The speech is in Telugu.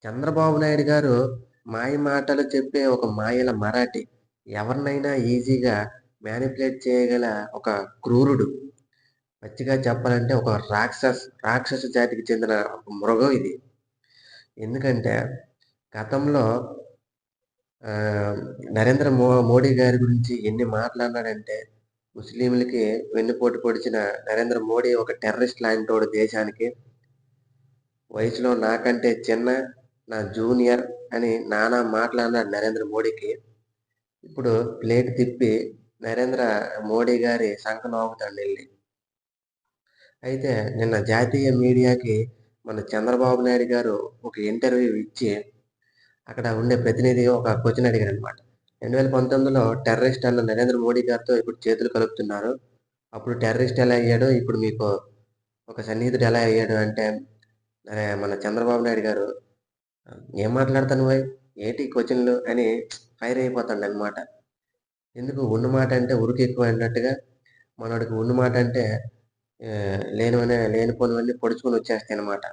చంద్రబాబు నాయుడు గారు మాయ మాటలు చెప్పే ఒక మాయల మరాఠీ. ఎవరినైనా ఈజీగా మ్యానిపులేట్ చేయగల ఒక క్రూరుడు. పచ్చిగా చెప్పాలంటే ఒక రాక్షస జాతికి చెందిన ఒక మృగం ఇది. ఎందుకంటే గతంలో నరేంద్ర మోడీ గారి గురించి ఎన్ని మాటలన్నాడంటే, ముస్లింలకి వెన్నుపోటు పొడిచిన నరేంద్ర మోడీ ఒక టెర్రరిస్ట్ లాంటోడు దేశానికి. వయసులో నాకంటే చిన్న, నా జూనియర్ అని నానా మాటలన్నాడు నరేంద్ర మోడీకి. ఇప్పుడు ప్లేట్ తిప్పి నరేంద్ర మోడీ గారి సంక నోకుతాండెళ్ళి. అయితే నిన్న జాతీయ మీడియాకి మన చంద్రబాబు నాయుడు గారు ఒక ఇంటర్వ్యూ ఇచ్చి, అక్కడ ఉండే ప్రతినిధి ఒక క్వెషన్ అడిగారనమాట. 2019లో టెర్రరిస్ట్ అన్న నరేంద్ర మోడీ గారితో ఇప్పుడు చేతులు కలుపుతున్నారు. అప్పుడు టెర్రరిస్ట్ ఎలా అయ్యాడో ఇప్పుడు మీకు ఒక సన్నిహితుడు ఎలా అయ్యాడు అంటే, మన చంద్రబాబు నాయుడు గారు "ఏం మాట్లాడతానువోయ్? ఏటి క్వెషన్‌లు" అని ఫైర్ అయిపోతాడనమాట. ఎందుకు ఉన్న మాట అంటే ఉరుకెక్కువ అన్నట్టుగా మనోడికి ఉన్న మాట అంటే లేనిపోనివన్నీ పొడుచుకొని వచ్చేస్తాయనమాట.